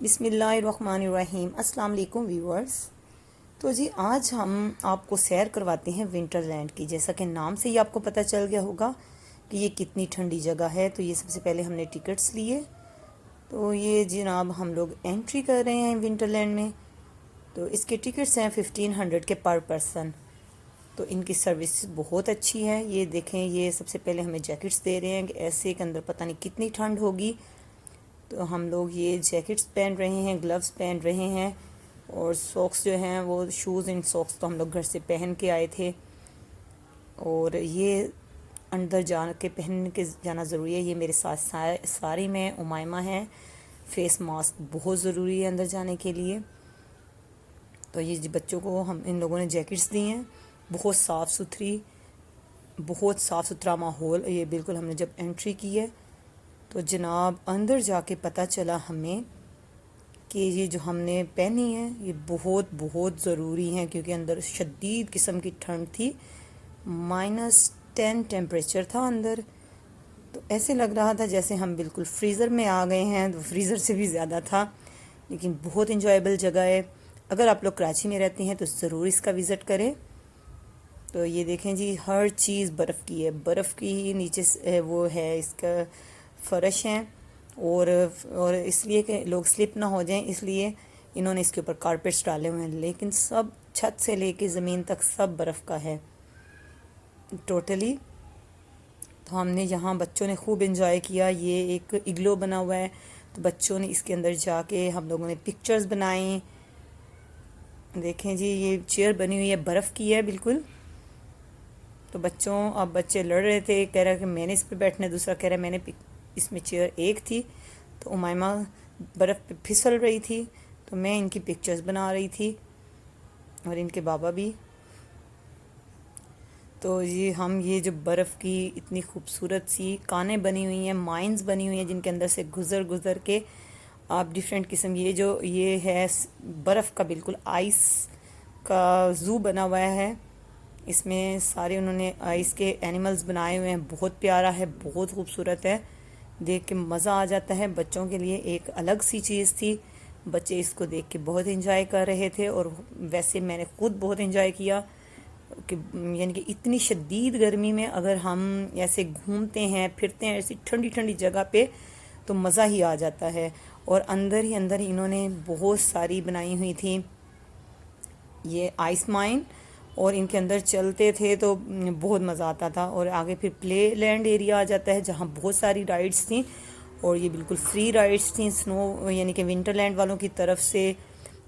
بسم اللہ الرحمن الرحیم۔ السلام علیکم ویورز۔ تو جی آج ہم آپ کو سیر کرواتے ہیں ونٹر لینڈ کی۔ جیسا کہ نام سے ہی آپ کو پتہ چل گیا ہوگا کہ یہ کتنی ٹھنڈی جگہ ہے۔ تو یہ سب سے پہلے ہم نے ٹکٹس لیے، تو یہ جناب ہم لوگ انٹری کر رہے ہیں ونٹر لینڈ میں۔ تو اس کے ٹکٹس ہیں 1500 کے پر پرسن۔ تو ان کی سروس بہت اچھی ہے۔ یہ دیکھیں، یہ سب سے پہلے ہمیں جیکٹس دے رہے ہیں کہ ایسے کے اندر پتہ نہیں کتنی ٹھنڈ ہوگی۔ تو ہم لوگ یہ جیکٹس پہن رہے ہیں، گلوز پہن رہے ہیں، اور ساکس جو ہیں وہ شوز اینڈ ساکس تو ہم لوگ گھر سے پہن کے آئے تھے۔ اور یہ اندر جا کے پہن کے جانا ضروری ہے۔ یہ میرے ساتھ ساری میں امائمہ ہیں۔ فیس ماسک بہت ضروری ہے اندر جانے کے لیے۔ تو یہ بچوں کو ہم ان لوگوں نے جیکٹس دی ہیں۔ بہت صاف ستھرا ماحول۔ یہ بالکل ہم نے جب انٹری کی ہے تو جناب اندر جا کے پتہ چلا ہمیں کہ یہ جو ہم نے پہنی ہے یہ بہت ضروری ہیں، کیونکہ اندر شدید قسم کی ٹھنڈ تھی۔ -10 ٹیمپریچر تھا اندر۔ تو ایسے لگ رہا تھا جیسے ہم بالکل فریزر میں آ گئے ہیں، تو فریزر سے بھی زیادہ تھا، لیکن بہت انجوائبل جگہ ہے۔ اگر آپ لوگ کراچی میں رہتے ہیں تو ضرور اس کا وزٹ کریں۔ تو یہ دیکھیں جی، ہر چیز برف کی ہے، برف کی ہی نیچے وہ ہے، اس کا فرش ہیں، اور اس لیے کہ لوگ سلپ نہ ہو جائیں، اس لیے انہوں نے اس کے اوپر کارپیٹس ڈالے ہوئے ہیں، لیکن سب چھت سے لے کے زمین تک سب برف کا ہے ٹوٹلی۔ تو ہم نے یہاں بچوں نے خوب انجوائے کیا۔ یہ ایک اگلو بنا ہوا ہے، تو بچوں نے اس کے اندر جا کے ہم لوگوں نے پکچرز بنائیں۔ دیکھیں جی، یہ چیئر بنی ہوئی ہے، برف کی ہے بالکل۔ تو بچے لڑ رہے تھے، کہہ رہا کہ میں نے اس پہ بیٹھنا ہے، دوسرا کہہ رہا میں نے اس میں چیئر ایک تھی۔ تو امائمہ برف پہ پھسل رہی تھی، تو میں ان کی پکچرز بنا رہی تھی، اور ان کے بابا بھی۔ تو یہ جو برف کی اتنی خوبصورت سی کانیں بنی ہوئی ہیں، مائنز بنی ہوئی ہیں، جن کے اندر سے گزر کے آپ ڈیفرنٹ قسم، یہ ہے برف کا بالکل آئس کا زو بنا ہوا ہے۔ اس میں سارے انہوں نے آئس کے اینیملز بنائے ہوئے ہیں، بہت پیارا ہے، بہت خوبصورت ہے، دیکھ کے مزہ آ جاتا ہے۔ بچوں کے لیے ایک الگ سی چیز تھی، بچے اس کو دیکھ کے بہت انجوائے کر رہے تھے، اور ویسے میں نے خود بہت انجوائے کیا کہ یعنی کہ اتنی شدید گرمی میں اگر ہم ایسے گھومتے ہیں پھرتے ہیں ایسی ٹھنڈی جگہ پہ تو مزہ ہی آ جاتا ہے۔ اور اندر ہی انہوں نے بہت ساری بنائی ہوئی تھی یہ آئس مائن، اور ان کے اندر چلتے تھے تو بہت مزہ آتا تھا۔ اور آگے پھر پلے لینڈ ایریا آ جاتا ہے، جہاں بہت ساری رائڈز تھیں، اور یہ بالکل فری رائڈز تھیں سنو یعنی کہ ونٹر لینڈ والوں کی طرف سے۔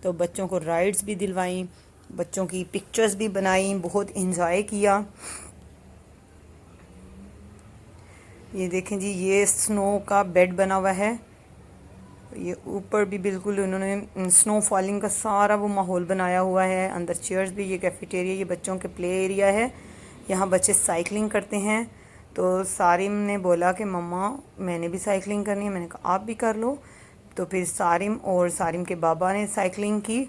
تو بچوں کو رائڈز بھی دلوائیں، بچوں کی پکچرز بھی بنائیں، بہت انجوائے کیا۔ یہ دیکھیں جی، یہ سنو کا بیڈ بنا ہوا ہے، یہ اوپر بھی بالکل انہوں نے سنو فالنگ کا سارا وہ ماحول بنایا ہوا ہے۔ اندر چیئرز بھی، یہ کیفیٹیریا، یہ بچوں کے پلے ایریا ہے، یہاں بچے سائیکلنگ کرتے ہیں۔ تو سارم نے بولا کہ مما میں نے بھی سائیکلنگ کرنی ہے، میں نے کہا آپ بھی کر لو۔ تو پھر سارم اور سارم کے بابا نے سائیکلنگ کی،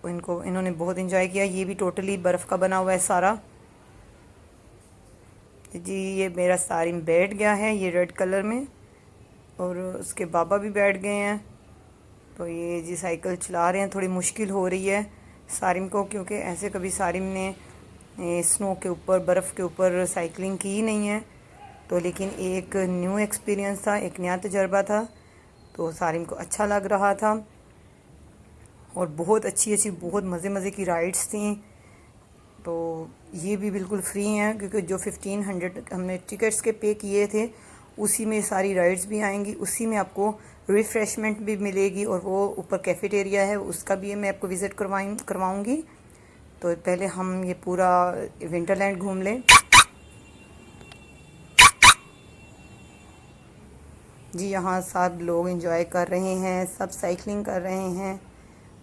انہوں نے بہت انجوائے کیا۔ یہ بھی ٹوٹلی برف کا بنا ہوا ہے سارا۔ جی یہ میرا سارم بیٹھ گیا ہے، یہ ریڈ کلر میں، اور اس کے بابا بھی بیٹھ گئے ہیں۔ تو یہ جی سائیکل چلا رہے ہیں، تھوڑی مشکل ہو رہی ہے سارم کو، کیونکہ ایسے کبھی سارم نے سنو کے اوپر، برف کے اوپر سائیکلنگ کی ہی نہیں ہے۔ تو لیکن ایک نیو ایکسپیرینس تھا، ایک نیا تجربہ تھا، تو سارم کو اچھا لگ رہا تھا، اور بہت اچھی بہت مزے کی رائڈز تھیں۔ تو یہ بھی بالکل فری ہیں، کیونکہ جو 1500 ہم نے ٹکٹس کے پے کیے تھے اسی میں ساری رائڈز بھی آئیں گی، اسی میں آپ کو ریفریشمنٹ بھی ملے گی، اور وہ اوپر کیفیٹیریا ہے اس کا بھی میں آپ کو وزٹ کرواؤں گی۔ تو پہلے ہم یہ پورا ونٹر لینڈ گھوم لیں۔ جی یہاں سب لوگ انجوائے کر رہے ہیں، سب سائیکلنگ کر رہے ہیں،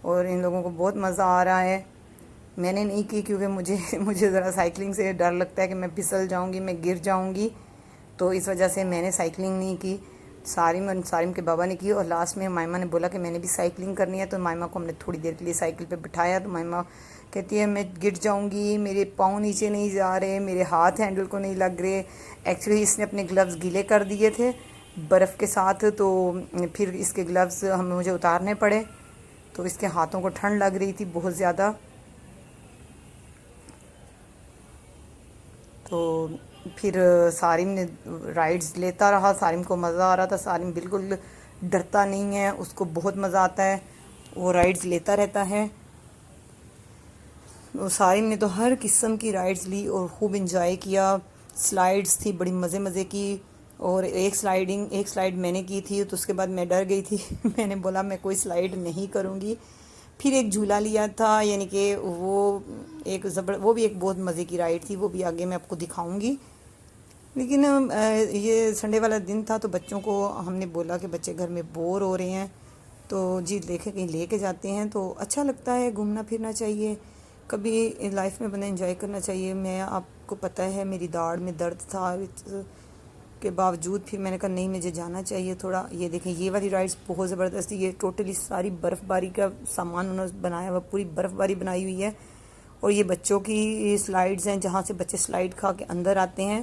اور ان لوگوں کو بہت مزہ آ رہا ہے۔ میں نے نہیں کی، کیونکہ مجھے ذرا سائیکلنگ سے ڈر لگتا ہے کہ میں پھسل جاؤں گی، میں گر جاؤں گی، تو اس وجہ سے میں نے سائیکلنگ نہیں کی۔ سارم کے بابا نے کی، اور لاسٹ میں مائمہ نے بولا کہ میں نے بھی سائیکلنگ کرنی ہے، تو مائمہ کو ہم نے تھوڑی دیر کے لیے سائیکل پہ بٹھایا۔ تو مائمہ کہتی ہے میں گر جاؤں گی، میرے پاؤں نیچے نہیں جا رہے، میرے ہاتھ ہینڈل کو نہیں لگ رہے۔ ایکچولی اس نے اپنے گلوز گیلے کر دیے تھے، برف کے ساتھ، تو پھر اس کے گلوز مجھے اتارنے پڑے، تو اس کے ہاتھوں کو ٹھنڈ لگ رہی تھی بہت زیادہ. تو پھر سارم نے رائڈز لیتا رہا، سارم کو مزہ آ رہا تھا. سارم بالکل ڈرتا نہیں ہے، اس کو بہت مزہ آتا ہے، وہ رائڈز لیتا رہتا ہے. سارم نے تو ہر قسم کی رائڈز لی اور خوب انجوائے کیا. سلائڈز تھی بڑی مزے مزے کی، اور ایک سلائڈ میں نے کی تھی، تو اس کے بعد میں ڈر گئی تھی. میں نے بولا میں کوئی سلائڈ نہیں کروں گی. پھر ایک جھولا لیا تھا، یعنی کہ وہ وہ بھی ایک بہت مزے کی رائڈ تھی، وہ بھی آگے میں آپ کو دکھاؤں گی. لیکن یہ سنڈے والا دن تھا، تو بچوں کو ہم نے بولا کہ بچے گھر میں بور ہو رہے ہیں، تو جی دیکھیں کہیں لے کے جاتے ہیں تو اچھا لگتا ہے، گھومنا پھرنا چاہیے، کبھی لائف میں بندہ انجوائے کرنا چاہیے. میں آپ کو پتہ ہے میری داڑھ میں درد تھا کے باوجود پھر میں نے کہا نہیں، مجھے جانا چاہیے تھوڑا. یہ دیکھیں یہ والی رائڈز بہت زبردست تھی. یہ ٹوٹلی ساری برف باری کا سامان انہوں نے بنایا ہوا، پوری برف باری بنائی ہوئی ہے. اور یہ بچوں کی سلائڈز ہیں، جہاں سے بچے سلائڈ کھا کے اندر آتے ہیں،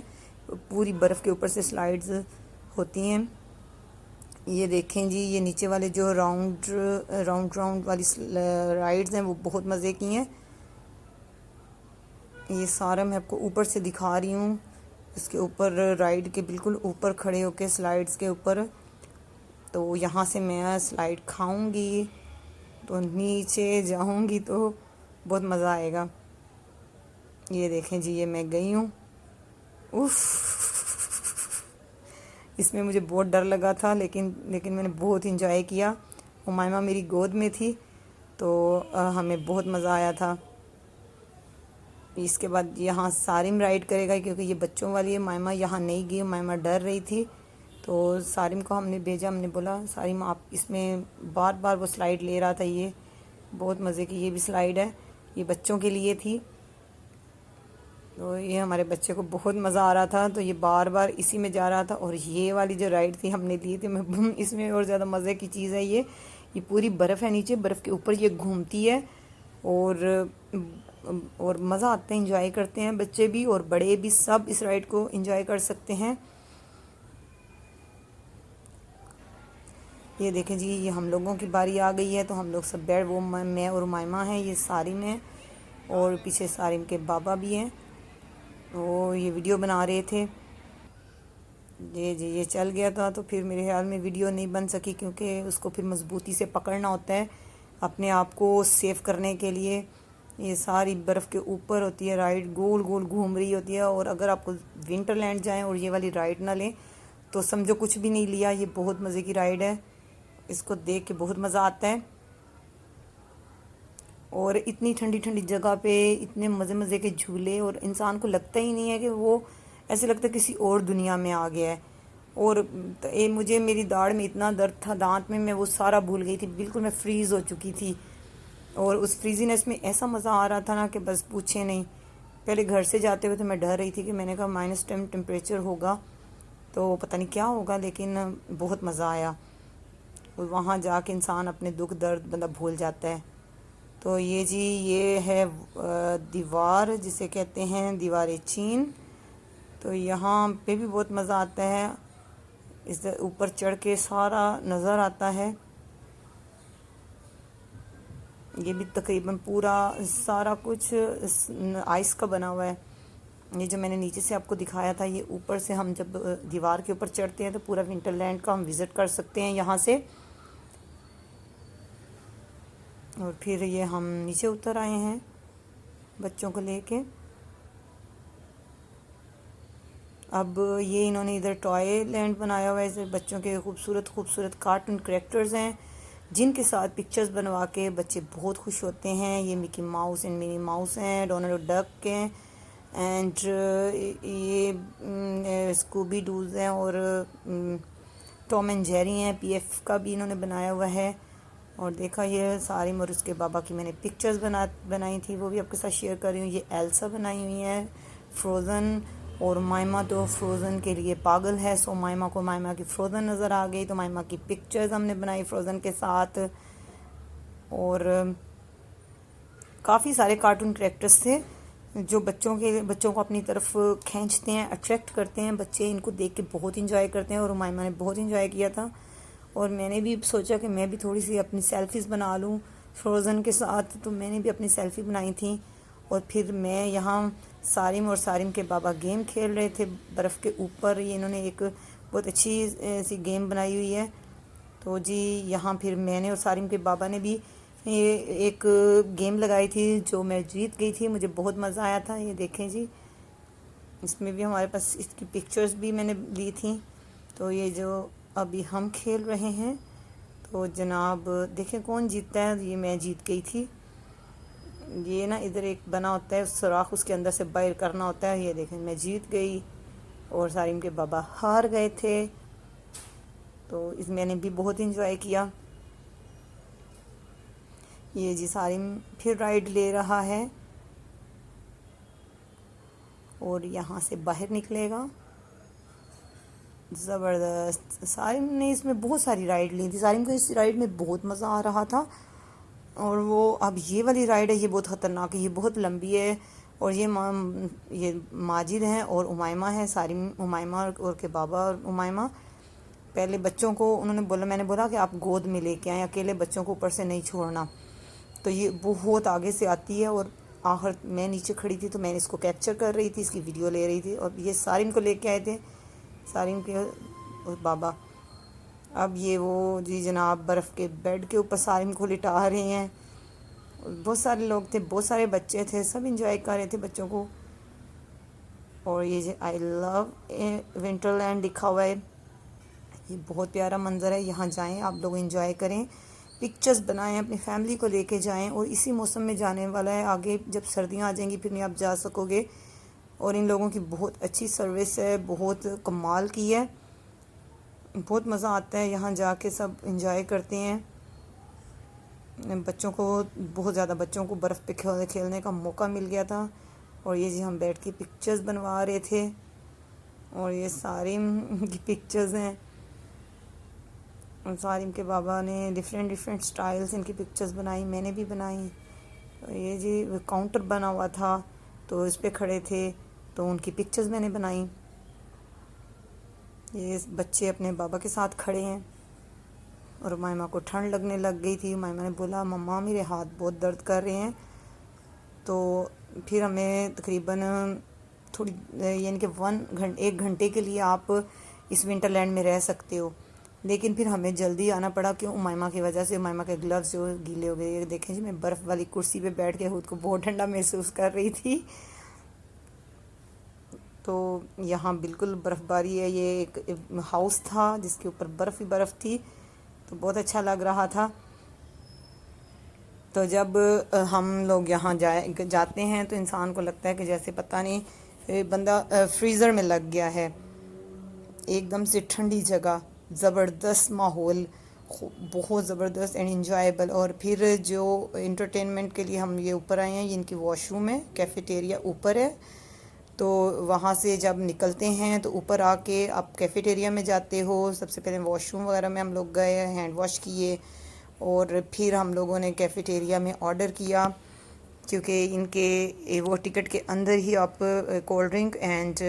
پوری برف کے اوپر سے سلائڈز ہوتی ہیں. یہ دیکھیں جی، یہ نیچے والے جو راؤنڈ والی رائڈز ہیں وہ بہت مزے کی ہیں. یہ سارا میں آپ کو اوپر سے دکھا رہی ہوں، اس کے اوپر رائڈ کے بالکل اوپر کھڑے ہو کے سلائڈز کے اوپر. تو یہاں سے میں سلائڈ کھاؤں گی تو نیچے جاؤں گی تو بہت مزہ آئے گا. یہ دیکھیں جی، یہ میں گئی ہوں. اف، اس میں مجھے بہت ڈر لگا تھا، لیکن میں نے بہت انجوائے کیا. امائمہ میری گود میں تھی، تو ہمیں بہت مزہ آیا تھا. اس کے بعد یہاں سارم رائڈ کرے گا، کیونکہ یہ بچوں والی ہے. مائمہ یہاں نہیں گئی، مائمہ ڈر رہی تھی، تو سارم کو ہم نے بھیجا. ہم نے بولا سارم آپ اس میں بار بار وہ سلائڈ لے رہا تھا. یہ بہت مزے کی یہ بھی سلائڈ ہے، یہ بچوں کے لیے تھی. تو یہ ہمارے بچے کو بہت مزہ آ رہا تھا، تو یہ بار بار اسی میں جا رہا تھا. اور یہ والی جو رائڈ تھی ہم نے لی تھی، اس میں اور زیادہ مزے کی چیز ہے. یہ پوری برف ہے نیچے، برف کے اوپر یہ گھومتی ہے، اور مزہ آتا ہے، انجوائے کرتے ہیں بچے بھی اور بڑے بھی، سب اس رائڈ کو انجوائے کر سکتے ہیں. یہ دیکھیں جی، یہ ہم لوگوں کی باری آ گئی ہے، تو ہم لوگ سب بیٹھ، وہ میں اور مائمہ ہیں، یہ سارم ہیں، اور پیچھے سارم کے بابا بھی ہیں. وہ یہ ویڈیو بنا رہے تھے. جی یہ چل گیا تھا، تو پھر میرے خیال میں ویڈیو نہیں بن سکی، کیونکہ اس کو پھر مضبوطی سے پکڑنا ہوتا ہے اپنے آپ کو سیف کرنے کے لیے. یہ ساری برف کے اوپر ہوتی ہے رائڈ، گول گول گھوم رہی ہوتی ہے. اور اگر آپ کو ونٹر لینڈ جائیں اور یہ والی رائڈ نہ لیں تو سمجھو کچھ بھی نہیں لیا. یہ بہت مزے کی رائڈ ہے، اس کو دیکھ کے بہت مزہ آتا ہے. اور اتنی ٹھنڈی ٹھنڈی جگہ پہ اتنے مزے مزے کے جھولے، اور انسان کو لگتا ہی نہیں ہے کہ وہ، ایسے لگتا ہے کسی اور دنیا میں آ گیا ہے. اور مجھے میری داڑھ میں اتنا درد تھا، دانت میں وہ سارا بھول گئی تھی، بالکل میں فریز ہو چکی تھی. اور اس فریزینس میں ایسا مزہ آ رہا تھا نا کہ بس پوچھیں نہیں. پہلے گھر سے جاتے ہوئے تو میں ڈر رہی تھی کہ میں نے کہا -10 ٹمپریچر ہوگا تو پتہ نہیں کیا ہوگا، لیکن بہت مزہ آیا. اور وہاں جا کے انسان اپنے دکھ درد بندہ بھول جاتا ہے. تو یہ جی، یہ ہے دیوار، جسے کہتے ہیں دیوار چین. تو یہاں پہ بھی بہت مزہ آتا ہے، اس اوپر چڑھ کے سارا نظر آتا ہے. یہ بھی تقریباً پورا سارا کچھ آئس کا بنا ہوا ہے. یہ جو میں نے نیچے سے آپ کو دکھایا تھا، یہ اوپر سے ہم جب دیوار کے اوپر چڑھتے ہیں تو پورا ونٹر لینڈ کا ہم وزٹ کر سکتے ہیں یہاں سے. اور پھر یہ ہم نیچے اتر آئے ہیں بچوں کو لے کے. اب یہ انہوں نے ادھر ٹوائے لینڈ بنایا ہوا ہے، بچوں کے خوبصورت خوبصورت کارٹون کریکٹرز ہیں جن کے ساتھ پکچرز بنوا کے بچے بہت خوش ہوتے ہیں. یہ مکی ماؤس اینڈ منی ماؤس ہیں، ڈونلڈ ڈک ہیں، اینڈ یہ اسکوبی ڈوز ہیں، اور ٹام اینڈ جیری ہیں. PF کا بھی انہوں نے بنایا ہوا ہے. اور دیکھا یہ سارم اور اس کے بابا کی میں نے پکچرز بنائی تھی، وہ بھی آپ کے ساتھ شیئر کر رہی ہوں. یہ ایلسا بنائی ہوئی ہیں، فروزن. اور مائمہ تو فروزن کے لیے پاگل ہے، سو مائمہ کو مائمہ کی فروزن نظر آ گئی، تو مائمہ کی پکچرز ہم نے بنائی فروزن کے ساتھ. اور کافی سارے کارٹون کریکٹرز تھے جو بچوں کو اپنی طرف کھینچتے ہیں، اٹریکٹ کرتے ہیں، بچے ان کو دیکھ کے بہت انجوائے کرتے ہیں، اور عمائمہ نے بہت انجوائے کیا تھا. اور میں نے بھی سوچا کہ میں بھی تھوڑی سی اپنی سیلفیز بنا لوں فروزن کے ساتھ، تو میں نے بھی اپنی سیلفی بنائی تھیں. اور پھر میں یہاں سارم اور سارم کے بابا گیم کھیل رہے تھے برف کے اوپر. یہ انہوں نے ایک بہت اچھی سی گیم بنائی ہوئی ہے. تو جی یہاں پھر میں نے اور سارم کے بابا نے بھی ایک گیم لگائی تھی جو میں جیت گئی تھی. مجھے بہت مزہ آیا تھا. یہ دیکھیں جی، اس میں بھی ہمارے پاس اس کی پکچرز بھی میں نے لی تھیں. تو یہ جو ابھی ہم کھیل رہے ہیں، تو جناب دیکھیں کون جیتتا ہے. یہ میں جیت گئی تھی. یہ نا ادھر ایک بنا ہوتا ہے سوراخ، اس کے اندر سے باہر کرنا ہوتا ہے. یہ دیکھیں میں جیت گئی اور سارم کے بابا ہار گئے تھے. تو اس میں نے بھی بہت انجوائے کیا. یہ جی سارم پھر رائڈ لے رہا ہے اور یہاں سے باہر نکلے گا. زبردست. سارم نے اس میں بہت ساری رائڈ لی تھی. سارم کو اس رائڈ میں بہت مزہ آ رہا تھا. اور وہ اب یہ والی رائڈ ہے، یہ بہت خطرناک ہے، یہ بہت لمبی ہے. اور یہ ماجد ہیں اور امائمہ ہیں. سارم امائمہ اور کے بابا اور امائمہ. پہلے بچوں کو انہوں نے بولا، میں نے بولا کہ آپ گود میں لے کے آئیں، اکیلے بچوں کو اوپر سے نہیں چھوڑنا. تو یہ بہت آگے سے آتی ہے اور آخر میں نیچے کھڑی تھی تو میں نے اس کو کیپچر کر رہی تھی، اس کی ویڈیو لے رہی تھی. اور یہ سارم کو لے کے آئے تھے، سارم کے بابا. اب یہ وہ جی جناب برف کے بیڈ کے اوپر سارم کو لٹا رہے ہیں. بہت سارے لوگ تھے، بہت سارے بچے تھے، سب انجوائے کر رہے تھے بچوں کو. اور یہ جو آئی لو ونٹر لینڈ لکھا ہوا ہے، یہ بہت پیارا منظر ہے. یہاں جائیں آپ لوگ، انجوائے کریں، پکچرز بنائیں، اپنی فیملی کو لے کے جائیں. اور اسی موسم میں جانے والا ہے. آگے جب سردیاں آ جائیں گی پھر نہیں آپ جا سکو گے. اور ان لوگوں کی بہت اچھی سروس ہے، بہت کمال کی ہے. بہت مزہ آتا ہے یہاں جا کے، سب انجوائے کرتے ہیں. بچوں کو بہت زیادہ بچوں کو برف پہ کھیلنے کا موقع مل گیا تھا. اور یہ جی ہم بیٹھ کے پکچرز بنوا رہے تھے. اور یہ سارم کی پکچرز ہیں. اور سارم کے بابا نے ڈیفرنٹ سٹائلز ان کی پکچرز بنائی، میں نے بھی بنائی. یہ جی کاؤنٹر بنا ہوا تھا تو اس پہ کھڑے تھے تو ان کی پکچرز میں نے بنائی. یہ بچے اپنے بابا کے ساتھ کھڑے ہیں. اور امائمہ کو ٹھنڈ لگنے لگ گئی تھی. امائمہ نے بولا مما میرے ہاتھ بہت درد کر رہے ہیں. تو پھر ہمیں تقریباً تھوڑی یعنی کہ 1 گھنٹے کے لیے آپ اس ونٹر لینڈ میں رہ سکتے ہو. لیکن پھر ہمیں جلدی آنا پڑا کیوں، امائمہ کی وجہ سے. امائمہ کے گلوز جو گیلے ہو گئے. یہ دیکھیں جی میں برف والی کرسی پہ بیٹھ کے خود کو بہت ٹھنڈا محسوس کر رہی تھی. تو یہاں بالکل برف باری ہے. یہ ایک ہاؤس تھا جس کے اوپر برف ہی برف تھی، تو بہت اچھا لگ رہا تھا. تو جب ہم لوگ یہاں جاتے ہیں تو انسان کو لگتا ہے کہ جیسے پتہ نہیں بندہ فریزر میں لگ گیا ہے. ایک دم سے ٹھنڈی جگہ، زبردست ماحول، بہت زبردست اینڈ انجوائیبل. اور پھر جو انٹرٹینمنٹ کے لیے ہم یہ اوپر آئے ہیں، ان کی واش روم ہے، کیفیٹیریا اوپر ہے. تو وہاں سے جب نکلتے ہیں تو اوپر آ کے آپ کیفیٹیریا میں جاتے ہو. سب سے پہلے واش روم وغیرہ میں ہم لوگ گئے، ہینڈ واش کیے. اور پھر ہم لوگوں نے کیفیٹیریا میں آرڈر کیا، کیونکہ ان کے وہ ٹکٹ کے اندر ہی آپ کولڈ ڈرنک اینڈ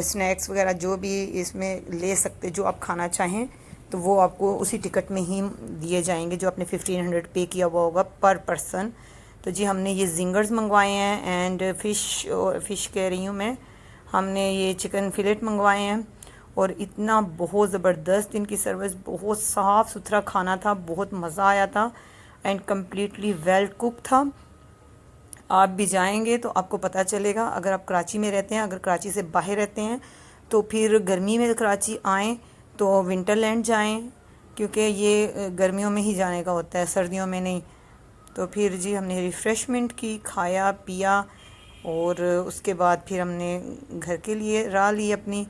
سنیکس وغیرہ جو بھی اس میں لے سکتے، جو آپ کھانا چاہیں تو وہ آپ کو اسی ٹکٹ میں ہی دیے جائیں گے جو آپ نے 1500 پے کیا ہوا ہوگا پر پرسن. تو جی ہم نے یہ زنگرز منگوائے ہیں اینڈ فش کہہ رہی ہوں میں، ہم نے یہ چکن فلیٹ منگوائے ہیں. اور اتنا بہت زبردست ان کی سروس، بہت صاف ستھرا کھانا تھا، بہت مزہ آیا تھا اینڈ کمپلیٹلی ویل کوک تھا. آپ بھی جائیں گے تو آپ کو پتہ چلے گا. اگر آپ کراچی میں رہتے ہیں، اگر کراچی سے باہر رہتے ہیں تو پھر گرمی میں کراچی آئیں تو ونٹر لینڈ جائیں، کیونکہ یہ گرمیوں میں ہی جانے کا ہوتا ہے، سردیوں میں نہیں. تو پھر جی ہم نے ریفریشمنٹ کی، کھایا پیا. اور اس کے بعد پھر ہم نے گھر کے لیے راہ لی اپنی،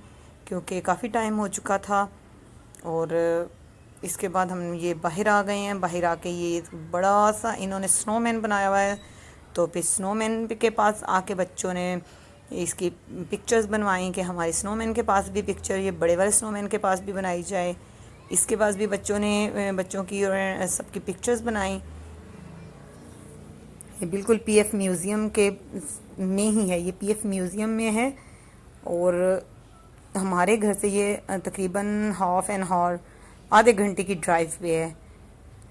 کیونکہ کافی ٹائم ہو چکا تھا. اور اس کے بعد ہم یہ باہر آ گئے ہیں. باہر آ کے یہ بڑا سا انہوں نے سنو مین بنایا ہوا ہے. تو پھر سنو مین کے پاس آ کے بچوں نے اس کی پکچرز بنوائیں کہ ہمارے سنو مین کے پاس بھی پکچر، یہ بڑے والے سنو مین کے پاس بھی بنائی جائے. اس کے پاس بھی بچوں کی اور سب کی پکچرز بنائیں. یہ بالکل پی ایف میوزیم کے میں ہی ہے، یہ پی ایف میوزیم میں ہے، اور ہمارے گھر سے یہ تقریباً ہاف این ہاور، آدھے گھنٹے کی ڈرائیو پہ ہے۔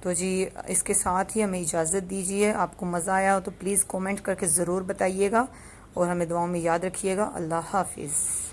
تو جی اس کے ساتھ ہی ہمیں اجازت دیجیے۔ آپ کو مزہ آیا ہو تو پلیز کومنٹ کر کے ضرور بتائیے گا، اور ہمیں دعاؤں میں یاد رکھیے گا۔ اللہ حافظ۔